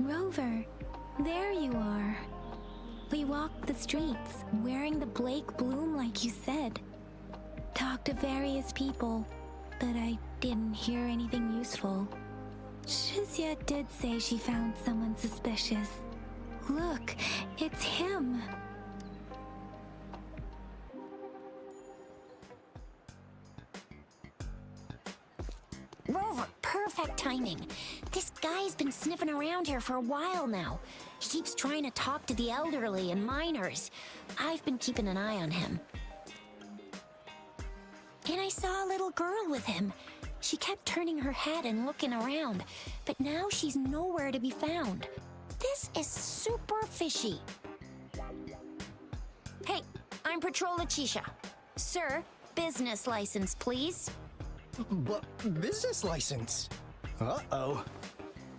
Rover, there you are. We walked the streets, wearing the Blake bloom like you said. Talked to various people, but I didn't hear anything useful. Shizia did say she found someone suspicious. Look, it's him. Rover, perfect timing. This guy's been sniffing around here for a while now. He keeps trying to talk to the elderly and minors. I've been keeping an eye on him. And I saw a little girl with him. She kept turning her head and looking around, but now she's nowhere to be found. This is super fishy. Hey, I'm Patrol Letitia. Sir, business license, please. But business license? Uh-oh.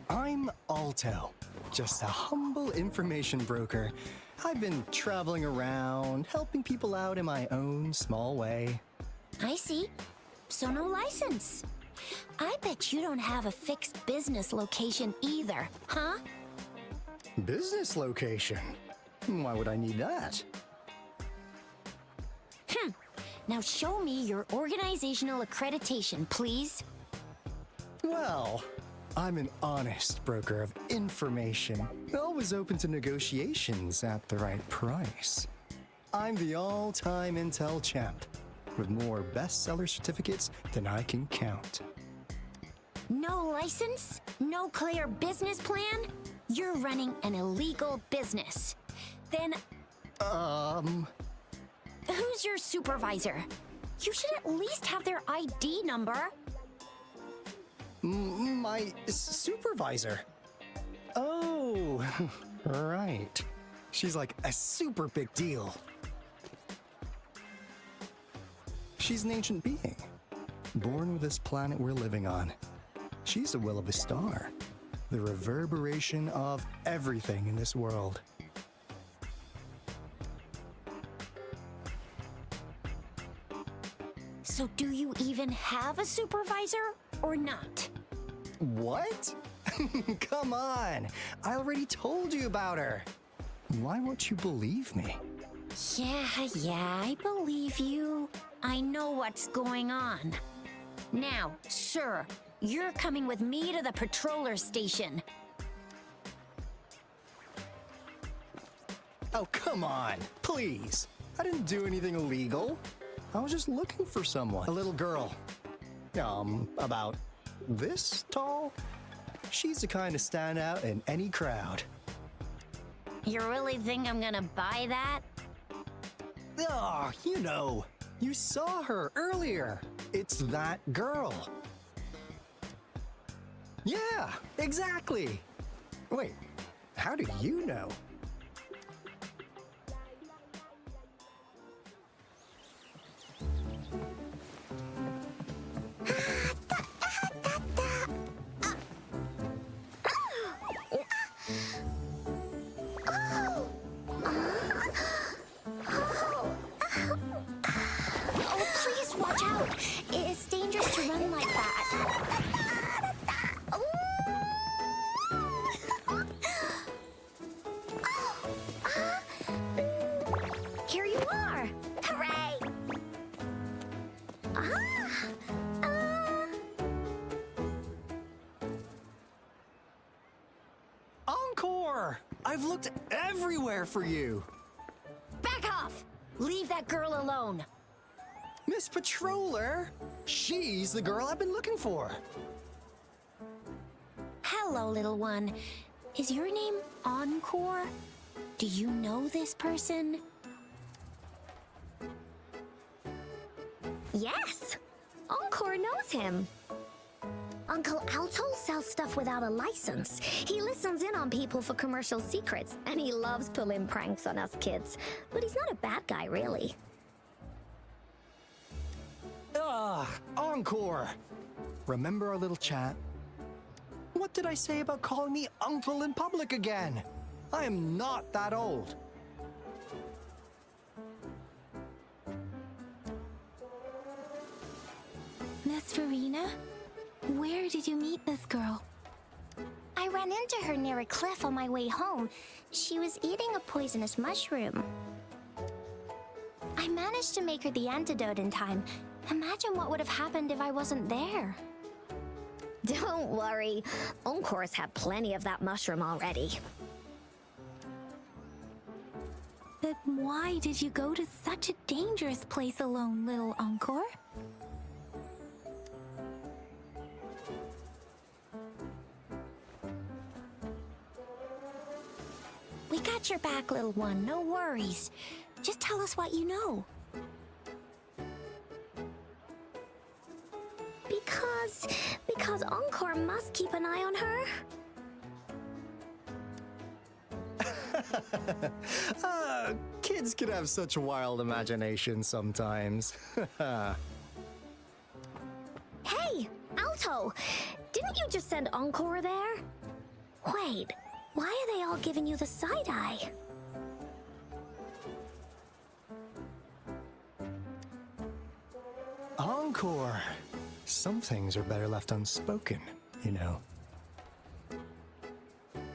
I'm Alto, just a humble information broker. I've been traveling around, helping people out in my own small way. I see. So no license. I bet you don't have a fixed business location either, huh? Business location? Why would I need that? Now show me your organizational accreditation, please. Well, I'm an honest broker of information, always open to negotiations at the right price. I'm the all-time intel champ, with more bestseller certificates than I can count. No license? No clear business plan? You're running an illegal business. Then who's your supervisor? You should at least have their ID number. My supervisor? Oh, right. She's like a super big deal. She's an ancient being, born with this planet we're living on. She's the will of a star, the reverberation of everything in this world. So do you even have a supervisor or not? What? Come on! I already told you about her. Why won't you believe me? Yeah, I believe you. I know what's going on. Now, sir, you're coming with me to the patroller station. Oh, come on, please. I didn't do anything illegal. I was just looking for someone. A little girl. About this tall. She's the kind to stand out in any crowd. You really think I'm gonna buy that? Oh, you know. You saw her earlier. It's that girl. Yeah, exactly. Wait, how do you know? Oh, please watch out. It's dangerous to run like that. Here you are. Hooray! Encore! I've looked everywhere for you. Back off! Leave that girl alone. Miss Patroller! She's the girl I've been looking for. Hello, little one. Is your name Encore? Do you know this person? Yes, Encore knows him. Uncle Alto sells stuff without a license. He listens in on people for commercial secrets, and he loves pulling pranks on us kids. But he's not a bad guy, really. Encore! Remember our little chat? What did I say about calling me uncle in public again? I am not that old. Miss Farina, where did you meet this girl? I ran into her near a cliff on my way home. She was eating a poisonous mushroom. I managed to make her the antidote in time. Imagine what would have happened if I wasn't there. Don't worry. Encore's had plenty of that mushroom already. But why did you go to such a dangerous place alone, little Encore? We got your back, little one. No worries. Just tell us what you know. Because Encore must keep an eye on her. Kids can have such wild imaginations sometimes. Hey, Alto! Didn't you just send Encore there? Wait, why are they all giving you the side eye? Encore! Some things are better left unspoken, you know.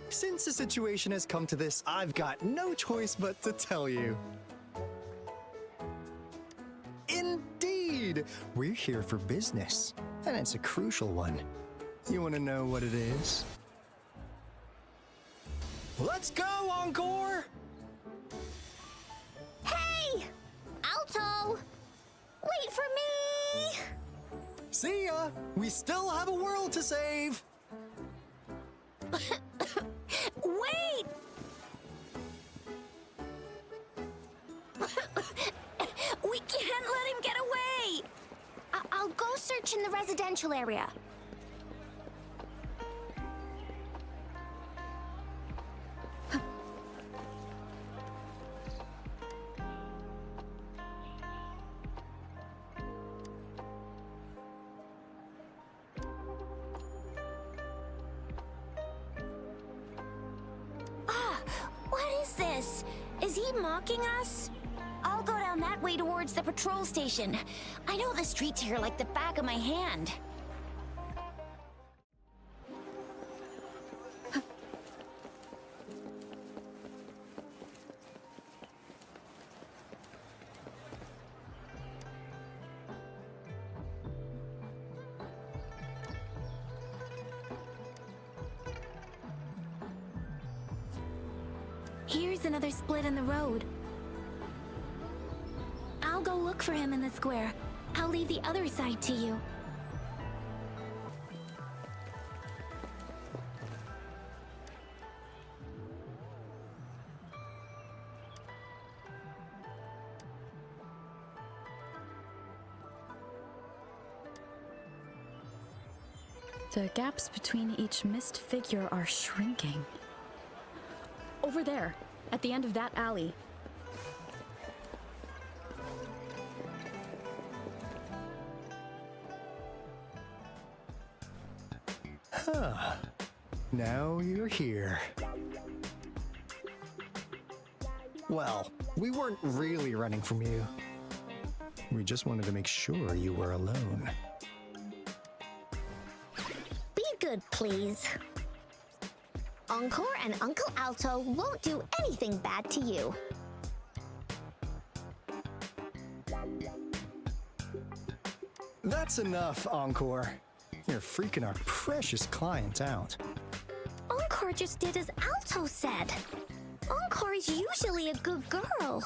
Since the situation has come to this, I've got no choice but to tell you. Indeed! We're here for business, and it's a crucial one. You want to know what it is? Let's go, Encore! Hey! Alto! Wait for me! See ya! We still have a world to save! Wait! We can't let him get away! I'll go search in the residential area. What is this? Is he mocking us? I'll go down that way towards the patrol station. I know the streets here like the back of my hand. Here's another split in the road. I'll go look for him in the square. I'll leave the other side to you. The gaps between each missed figure are shrinking. Over there, at the end of that alley. Huh. Now you're here. Well, we weren't really running from you. We just wanted to make sure you were alone. Be good, please. Encore and Uncle Alto won't do anything bad to you. That's enough, Encore. You're freaking our precious client out. Encore just did as Alto said. Encore is usually a good girl.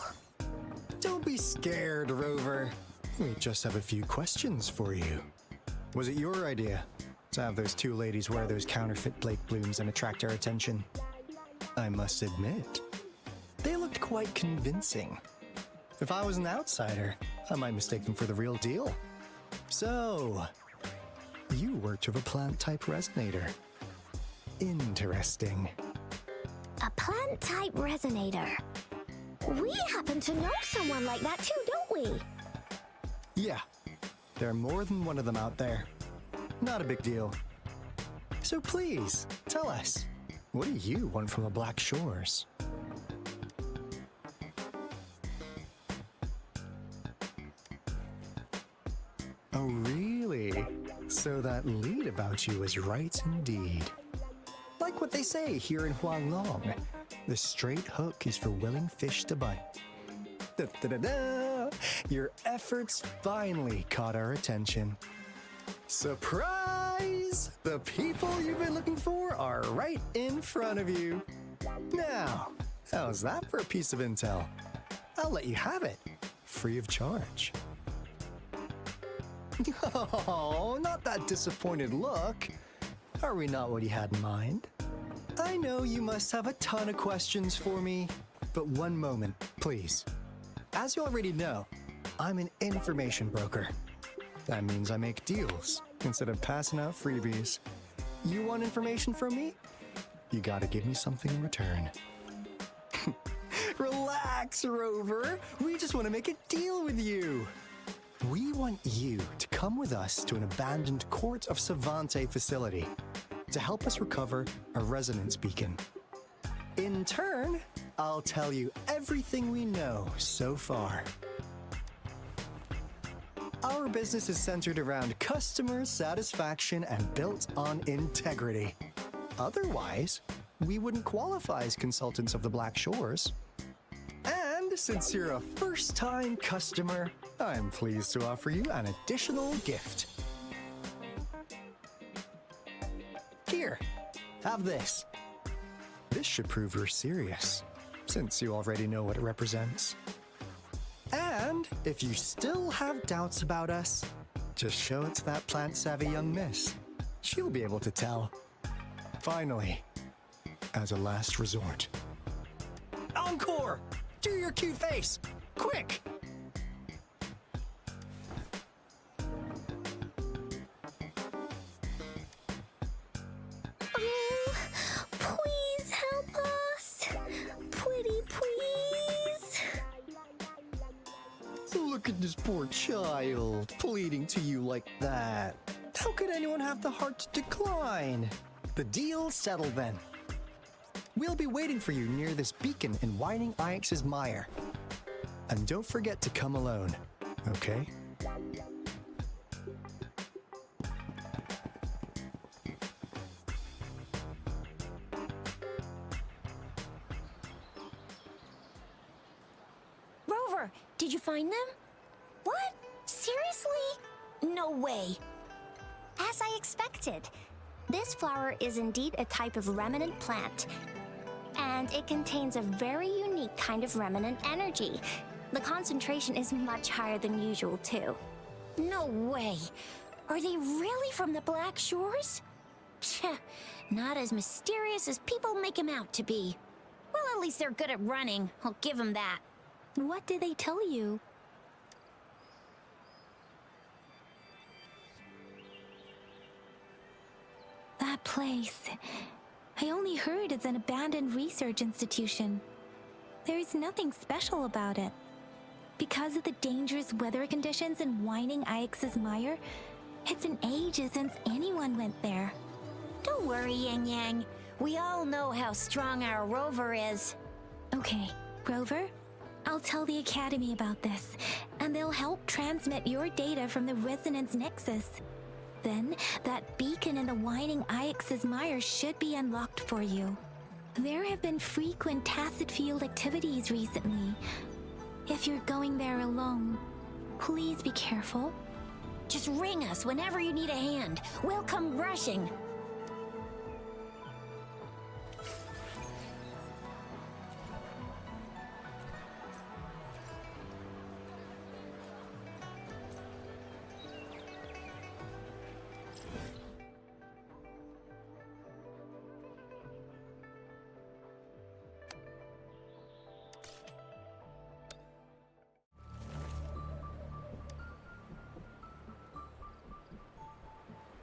Don't be scared, Rover. We just have a few questions for you. Was it your idea to have those two ladies wear those counterfeit Blake blooms and attract our attention? I must admit, they looked quite convincing. If I was an outsider, I might mistake them for the real deal. So, you worked with a plant-type resonator. Interesting. A plant-type resonator. We happen to know someone like that too, don't we? Yeah, there are more than one of them out there. Not a big deal. So please, tell us, what do you want from the Black Shores? Oh, really? So that lead about you was right indeed. Like what They say here in Huanglong, the straight hook is for willing fish to bite. Da-da-da-da! Your efforts finally caught our attention. Surprise! The people you've been looking for are right in front of you. Now, how's that for a piece of intel? I'll let you have it, free of charge. Oh, not that disappointed look. Are we not what you had in mind? I know you must have a ton of questions for me, but one moment, please. As you already know, I'm an information broker. That means I make deals instead of passing out freebies. You want information from me? You gotta give me something in return. Relax, Rover. We just want to make a deal with you. We want you to come with us to an abandoned Court of Savante facility to help us recover a resonance beacon. In turn, I'll tell you everything we know so far. Our business is centered around customer satisfaction and built on integrity. Otherwise, we wouldn't qualify as consultants of the Black Shores. And since you're a first-time customer, I'm pleased to offer you an additional gift. Here, have this. This should prove you're serious, since you already know what it represents. And if you still have doubts about us, just show it to that plant-savvy young miss. She'll be able to tell. Finally, as a last resort. Encore! Do your cute face! Quick! Oh, please help us. Pretty please. Look at this poor child, pleading to you like that. How could anyone have the heart to decline? The deal's settled then. We'll be waiting for you near this beacon in Whining Ix's mire. And don't forget to come alone, okay? Rover, did you find them? What? Seriously? No way. As I expected, this flower is indeed a type of remnant plant, and it contains a very unique kind of remnant energy. The concentration is much higher than usual, too. No way. Are they really from the Black Shores? Pshh, not as mysterious as people make them out to be. Well, at least they're good at running. I'll give them that. What did they tell you? That place. I only heard it's an abandoned research institution. There's nothing special about it. Because of the dangerous weather conditions in Whining Ix's mire, it's been ages since anyone went there. Don't worry, Yang Yang. We all know how strong our Rover is. Okay, Rover, I'll tell the Academy about this, and they'll help transmit your data from the Resonance Nexus. Then, that beacon in the Whining Ix's mire should be unlocked for you. There have been frequent tacit field activities recently. If you're going there alone, please be careful. Just ring us whenever you need a hand. We'll come rushing.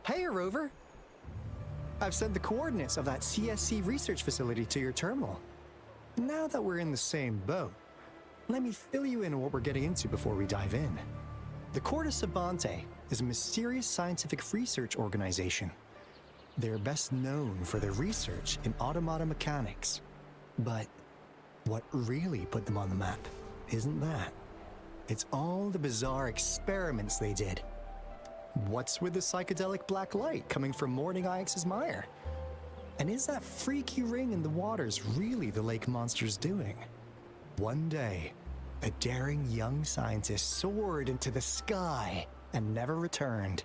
Hey, Rover! I've sent the coordinates of that CSC research facility to your terminal. Now that we're in the same boat, let me fill you in on what we're getting into before we dive in. The Court of Sabante is a mysterious scientific research organization. They're best known for their research in automata mechanics. But what really put them on the map isn't that. It's all the bizarre experiments they did. What's with the psychedelic black light coming from Morning Ix's mire? And is that freaky ring in the waters really the lake monster's doing? One day, a daring young scientist soared into the sky and never returned.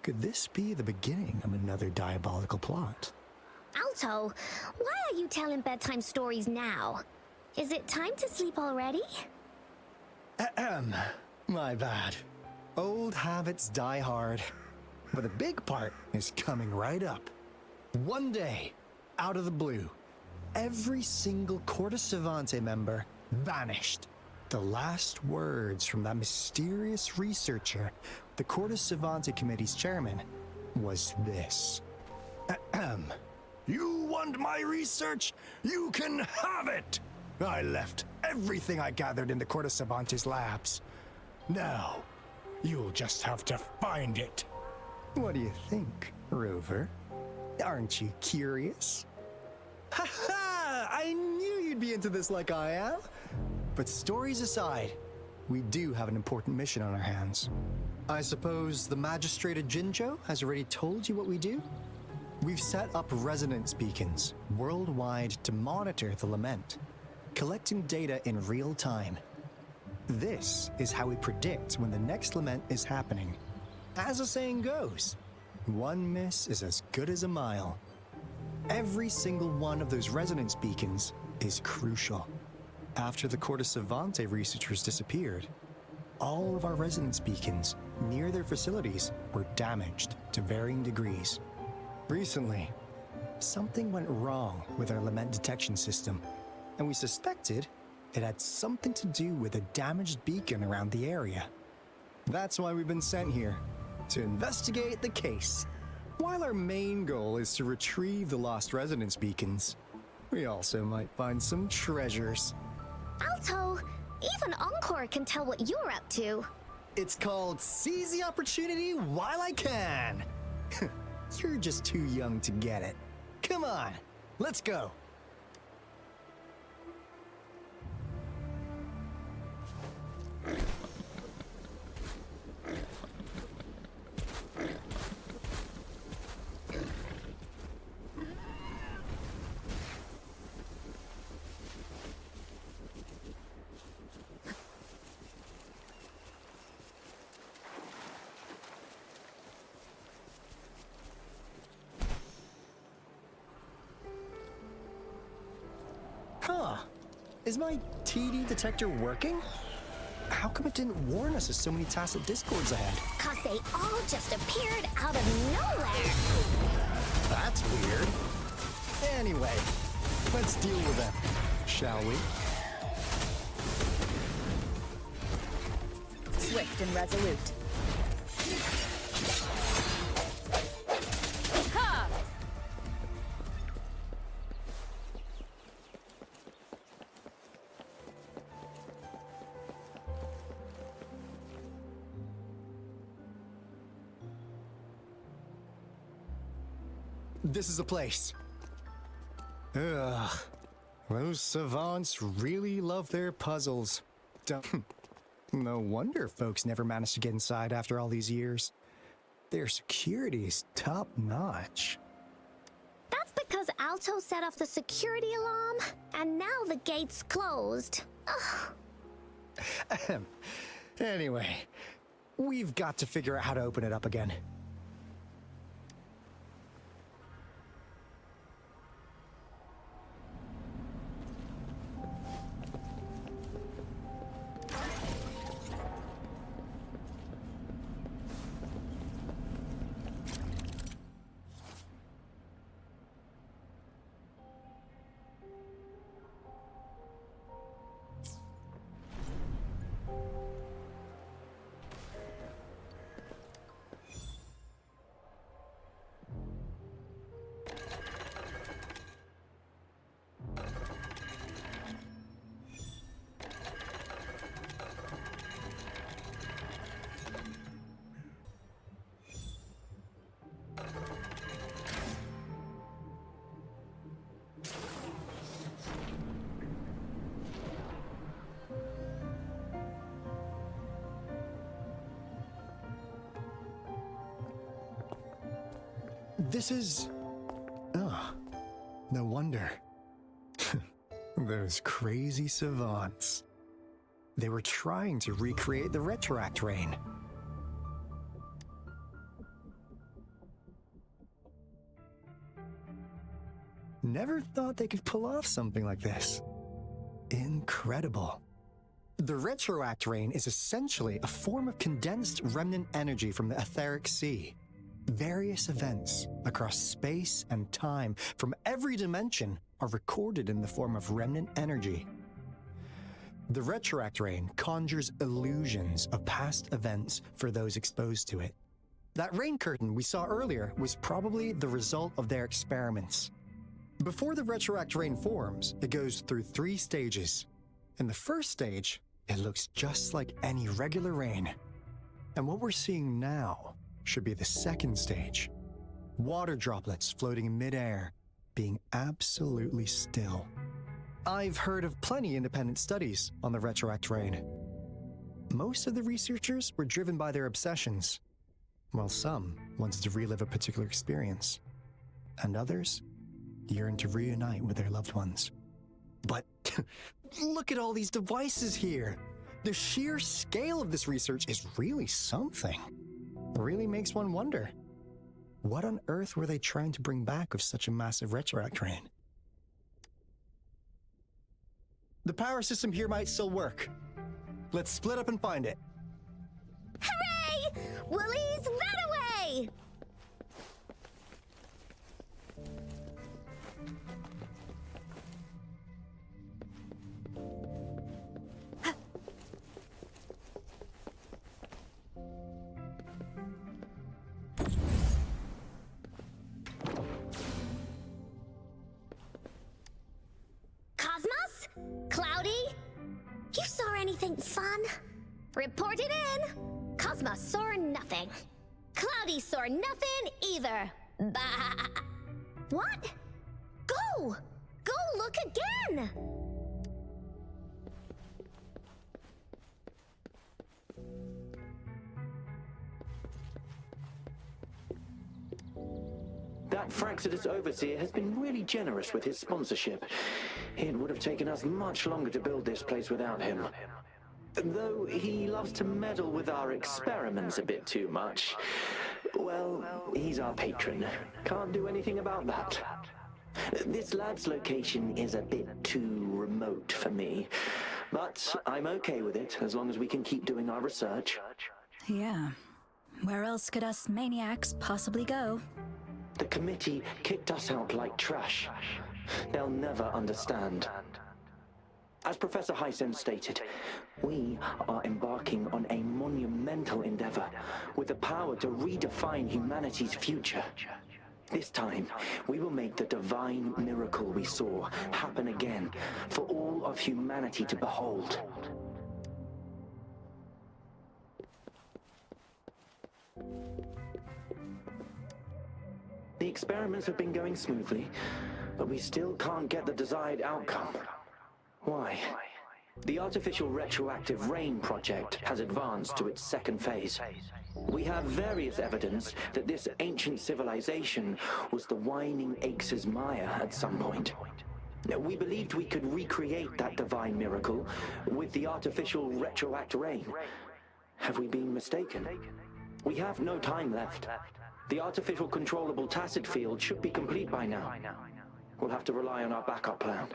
Could this be the beginning of another diabolical plot? Alto, why are you telling bedtime stories now? Is it time to sleep already? Ahem. My bad. Old habits die hard. But the big part is coming right up. One day, out of the blue, every single Corte Savante member vanished. The last words from that mysterious researcher, the Corte Savante Committee's chairman, was this. Ahem. You want my research? You can have it! I left everything I gathered in the Corte Savante's labs. Now, you'll just have to find it. What do you think, Rover? Aren't you curious? Ha ha! I knew you'd be into this like I am. But stories aside, we do have an important mission on our hands. I suppose the Magistrate of Jinzhou has already told you what we do? We've set up resonance beacons worldwide to monitor the lament, collecting data in real time. This is how we predict when the next lament is happening. As the saying goes, one miss is as good as a mile. Every single one of those resonance beacons is crucial. After the Corte Savante researchers disappeared, all of our resonance beacons near their facilities were damaged to varying degrees. Recently, something went wrong with our lament detection system, and we suspected it had something to do with a damaged beacon around the area. That's why we've been sent here, to investigate the case. While our main goal is to retrieve the lost resonance beacons, we also might find some treasures. Alto, even Encore can tell what you're up to. It's called Seize the Opportunity While I Can. You're just too young to get it. Come on, let's go. Huh. Is my TD detector working? How come it didn't warn us of so many tacit discords ahead? 'Cause they all just appeared out of nowhere. That's weird. Anyway, let's deal with them, shall we? Swift and resolute. Ha! This is the place. Ugh. Those savants really love their puzzles. No wonder folks never managed to get inside after all these years. Their security is top notch. That's because Alto set off the security alarm, and now the gate's closed. Ugh. Anyway, we've got to figure out how to open it up again. This is No wonder. Those crazy savants. They were trying to recreate the retroact rain. Never thought they could pull off something like this. Incredible. The retroact rain is essentially a form of condensed remnant energy from the etheric sea. Various events across space and time from every dimension are recorded in the form of remnant energy. The retroact rain conjures illusions of past events for those exposed to it. That rain curtain we saw earlier was probably the result of their experiments. Before the retroact rain forms, it goes through 3 stages. In the first stage, it looks just like any regular rain. And what we're seeing now should be the second stage. Water droplets floating in midair, being absolutely still. I've heard of plenty independent studies on the retroact rain. Most of the researchers were driven by their obsessions, while some wanted to relive a particular experience, and others yearned to reunite with their loved ones. But look at all these devices here. The sheer scale of this research is really something. It really makes one wonder, what on earth were they trying to bring back with such a massive retroact rain? The power system here might still work. Let's split up and find it. Hooray! Woolies, run away! Cosmos? Cloudy? You saw anything fun? Report it in! Cosmos saw nothing. Cloudy saw nothing either. Bah! What? Go! Go look again! That Fraxidus overseer has been really generous with his sponsorship. It would have taken us much longer to build this place without him. Though he loves to meddle with our experiments a bit too much. Well, he's our patron. Can't do anything about that. This lab's location is a bit too remote for me. But I'm okay with it, as long as we can keep doing our research. Yeah. Where else could us maniacs possibly go? The committee kicked us out like trash. They'll never understand. As Professor Hysen stated, we are embarking on a monumental endeavor with the power to redefine humanity's future. This time, we will make the divine miracle we saw happen again for all of humanity to behold. The experiments have been going smoothly, but we still can't get the desired outcome. Why? The artificial retroactive rain project has advanced to its second phase. We have various evidence that this ancient civilization was the Whining Aches' Maya at some point. We believed we could recreate that divine miracle with the artificial retroact rain. Have we been mistaken? We have no time left. The artificial controllable tacit field should be complete by now. We'll have to rely on our backup plan.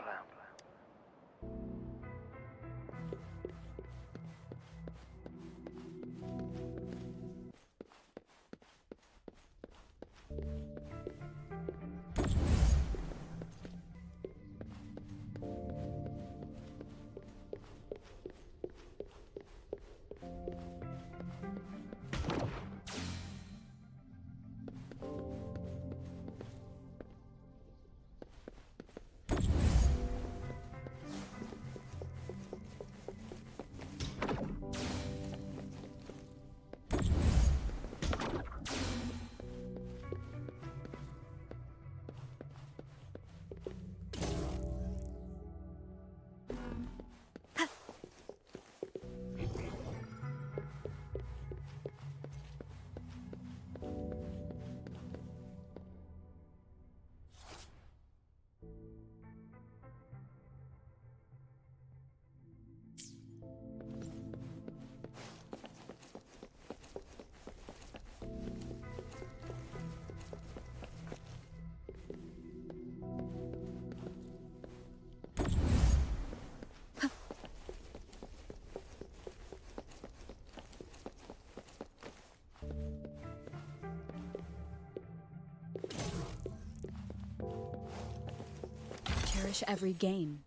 finish every game.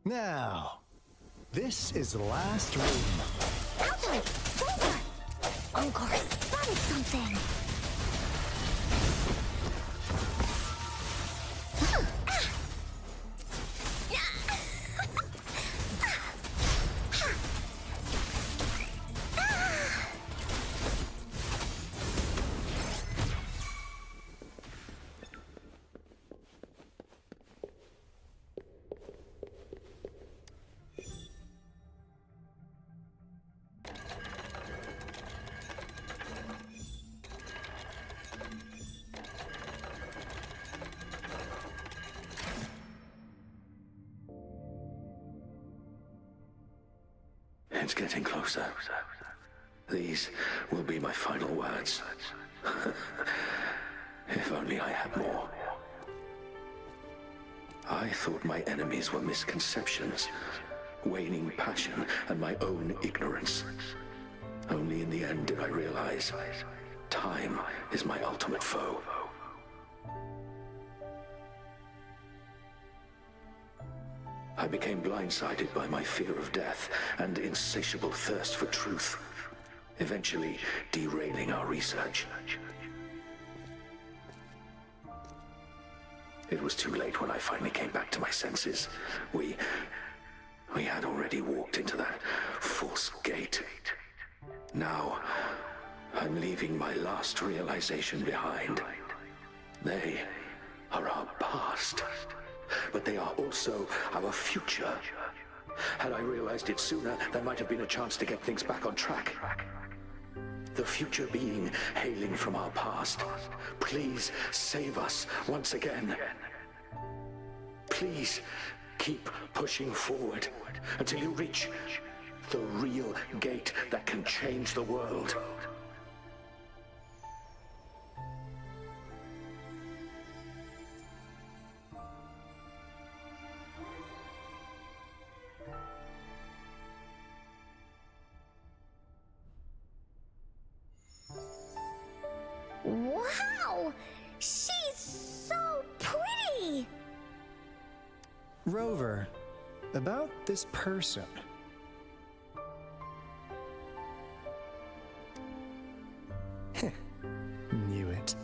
Now, this is the last room. Alto! Over! Encore spotted something! It's getting closer. These will be my final words. If only I had more. I thought my enemies were misconceptions, waning passion, and my own ignorance. Only in the end did I realize time is my ultimate foe. I became blindsided by my fear of death and insatiable thirst for truth, eventually derailing our research. It was too late when I finally came back to my senses. We had already walked into that false gate. Now, I'm leaving my last realization behind. They are our past, but they are also our future. Had I realized it sooner, there might have been a chance to get things back on track. The future being hailing from our past. Please save us once again. Please keep pushing forward until you reach the real gate that can change the world. Wow! She's so pretty! Rover, about this person. Knew it.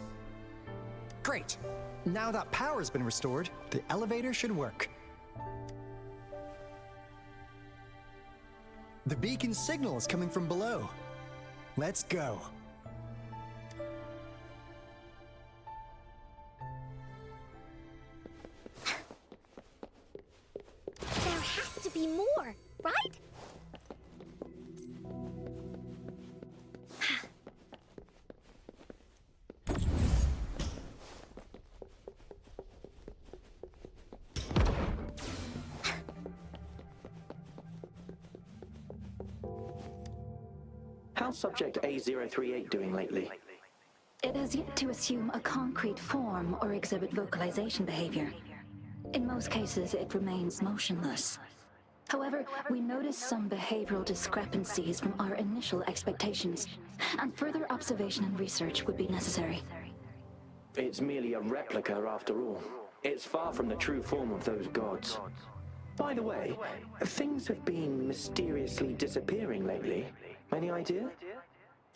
Great! Now that power's been restored, the elevator should work. The beacon signal is coming from below. Let's go. There has to be more, right? How's Subject A038 doing lately? It has yet to assume a concrete form or exhibit vocalization behavior. In most cases, it remains motionless. However, we notice some behavioral discrepancies from our initial expectations, and further observation and research would be necessary. It's merely a replica after all. It's far from the true form of those gods. By the way, things have been mysteriously disappearing lately. Any idea?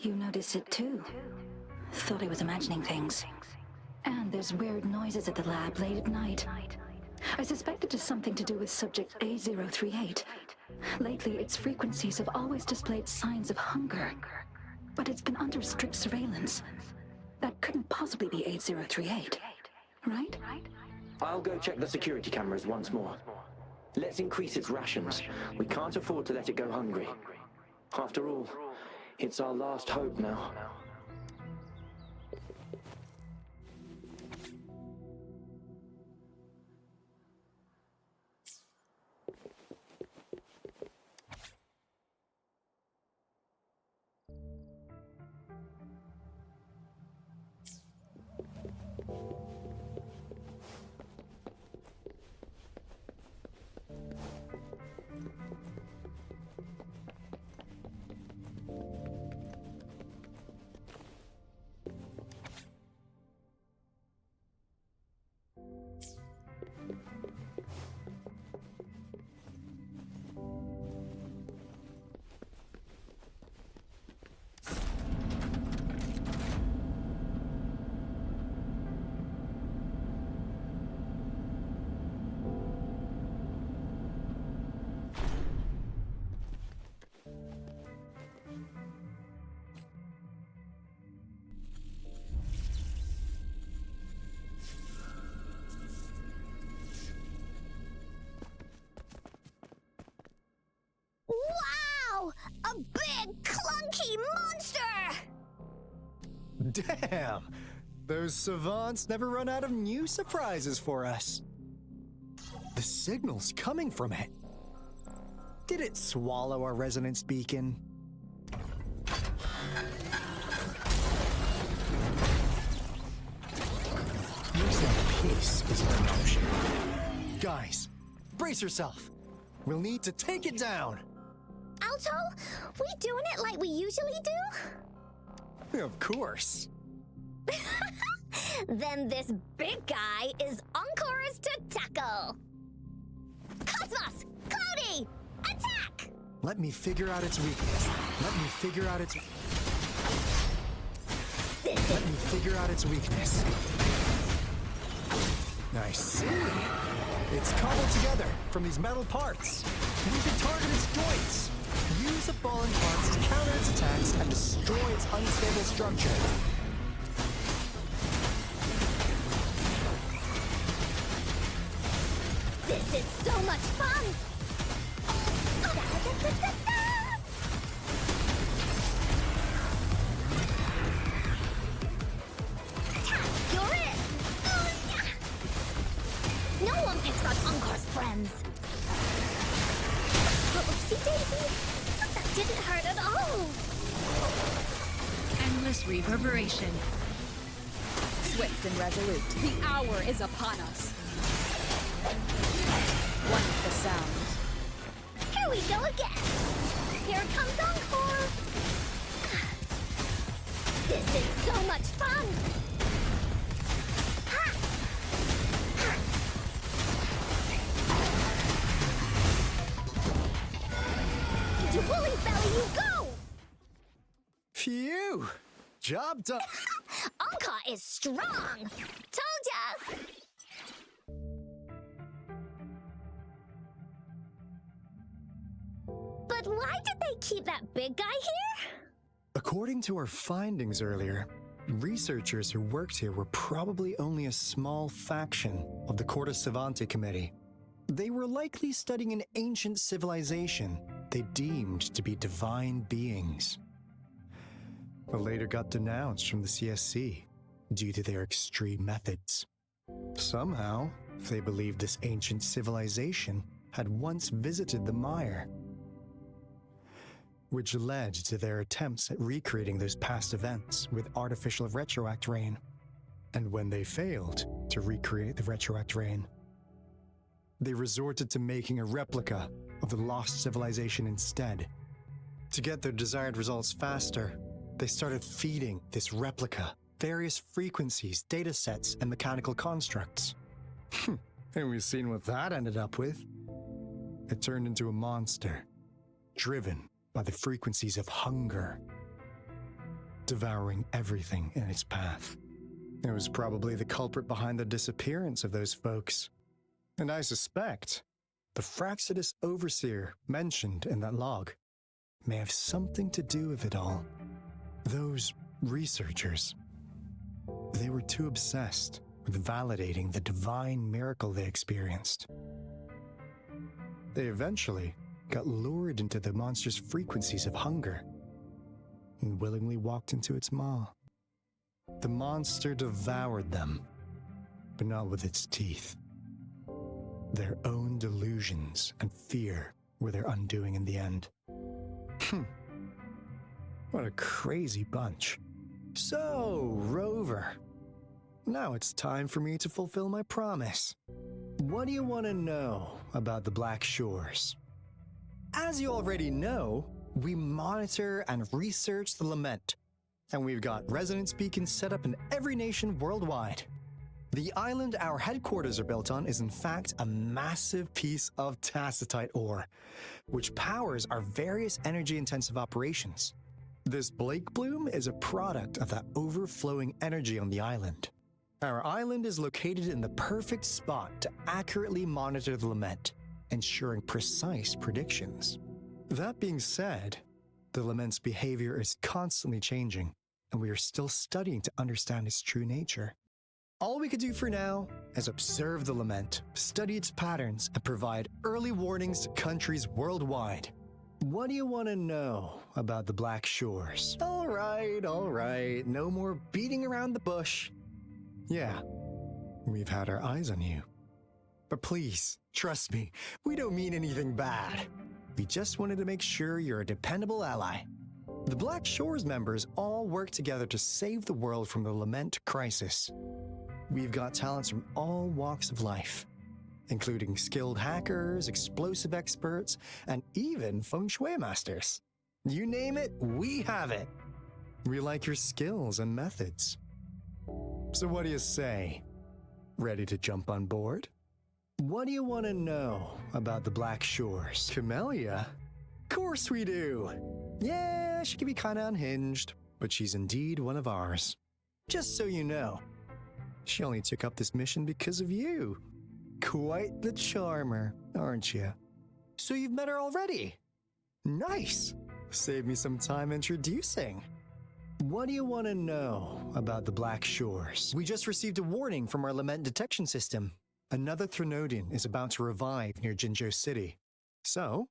You notice it too. Thought I was imagining things. And there's weird noises at the lab late at night. I suspect it is something to do with subject A038. Lately, its frequencies have always displayed signs of hunger. But it's been under strict surveillance. That couldn't possibly be A038, right? I'll go check the security cameras once more. Let's increase its rations. We can't afford to let it go hungry. After all, it's our last hope now. A big, clunky monster! Damn! Those savants never run out of new surprises for us. The signal's coming from it. Did it swallow our resonance beacon? Looks like peace is an option. Guys, brace yourself. We'll need to take it down. Alto, we doing it like we usually do? Of course. Then this big guy is Encore's to tackle. Cosmos! Cloudy! Attack! Let me figure out its weakness. Let me figure out its weakness. I see. It's cobbled together from these metal parts. We can target its joints. Use the fallen parts to counter its attacks and destroy its unstable structure. This is so much fun! You're it! No one picks on Encore's friends. Oopsie daisy! That didn't hurt at all! Endless reverberation. Swift and resolute, the hour is upon us. Wonderful sound. Here we go again! Here comes Encore! This is so much fun! Ha! Ha! To Woolly's belly you go! Phew! Job done. Encore is strong! Told ya! But why did they keep that big guy here? According to our findings earlier, researchers who worked here were probably only a small faction of the Corte Savante Committee. They were likely studying an ancient civilization they deemed to be divine beings, but later got denounced from the CSC due to their extreme methods. Somehow, they believed this ancient civilization had once visited the mire, which led to their attempts at recreating those past events with artificial retroact rain. And when they failed to recreate the retroact rain, they resorted to making a replica of the lost civilization instead. To get their desired results faster, they started feeding this replica various frequencies, data sets, and mechanical constructs. And we've seen what that ended up with. It turned into a monster, driven by the frequencies of hunger, devouring everything in its path. It was probably the culprit behind the disappearance of those folks. And I suspect the Fraxidus Overseer mentioned in that log may have something to do with it all. Those researchers, they were too obsessed with validating the divine miracle they experienced. They eventually got lured into the monster's frequencies of hunger and willingly walked into its maw. The monster devoured them, but not with its teeth. Their own delusions and fear were their undoing in the end. What a crazy bunch. So, Rover, now it's time for me to fulfill my promise. What do you want to know about the Black Shores? As you already know, we monitor and research the Lament, and we've got resonance beacons set up in every nation worldwide. The island our headquarters are built on is in fact a massive piece of tacitite ore, which powers our various energy-intensive operations. This Blake Bloom is a product of that overflowing energy on the island. Our island is located in the perfect spot to accurately monitor the Lament, ensuring precise predictions. That being said, the Lament's behavior is constantly changing, and we are still studying to understand its true nature. All we can do for now is observe the Lament, study its patterns, and provide early warnings to countries worldwide. What do you want to know about the Black Shores? All right. No more beating around the bush. Yeah, we've had our eyes on you. But please, trust me, we don't mean anything bad. We just wanted to make sure you're a dependable ally. The Black Shores members all work together to save the world from the Lament crisis. We've got talents from all walks of life, including skilled hackers, explosive experts, and even feng shui masters. You name it, we have it. We like your skills and methods. So what do you say? Ready to jump on board? What do you want to know about the Black Shores? Camellia? Of course we do. Yeah, she can be kinda unhinged, but she's indeed one of ours. Just so you know, she only took up this mission because of you. Quite the charmer, aren't you? So you've met her already? Nice. Save me some time introducing. What do you want to know about the Black Shores? We just received a warning from our lament detection system. Another Threnodian is about to revive near Jinzhou City. So,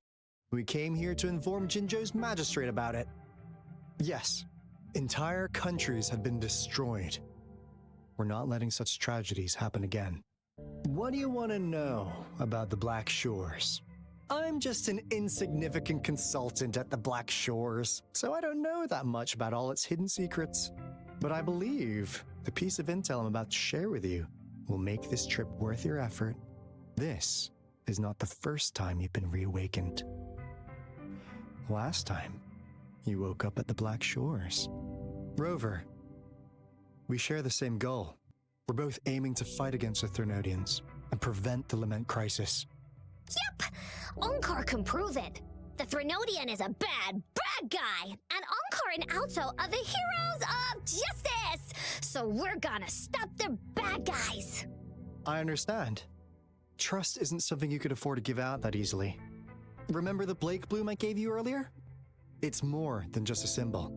we came here to inform Jinzhou's magistrate about it. Yes, entire countries have been destroyed. We're not letting such tragedies happen again. What do you want to know about the Black Shores? I'm just an insignificant consultant at the Black Shores, so I don't know that much about all its hidden secrets. But I believe the piece of intel I'm about to share with you will make this trip worth your effort. This is not the first time you've been reawakened. Last time, you woke up at the Black Shores. Rover, we share the same goal. We're both aiming to fight against the Threnodians and prevent the Lament crisis. Yep! Encore can prove it. The Threnodian is a bad guy, and Encore and Alto are the heroes of justice! So we're gonna stop the bad guys! I understand. Trust isn't something you could afford to give out that easily. Remember the Blake bloom I gave you earlier? It's more than just a symbol.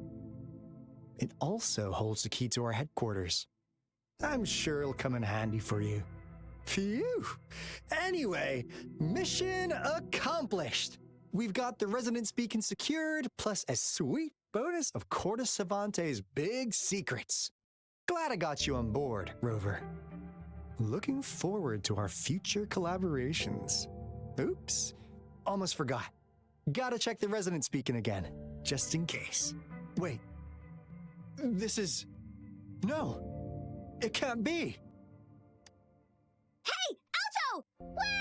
It also holds the key to our headquarters. I'm sure it'll come in handy for you. Phew! Anyway, mission accomplished! We've got the resonance beacon secured, plus a sweet bonus of Corda Savante's big secrets. Glad I got you on board, Rover. Looking forward to our future collaborations. Oops, almost forgot. Gotta check the resonance beacon again, just in case. Wait, this is... No, it can't be! Hey, Alto! Wait!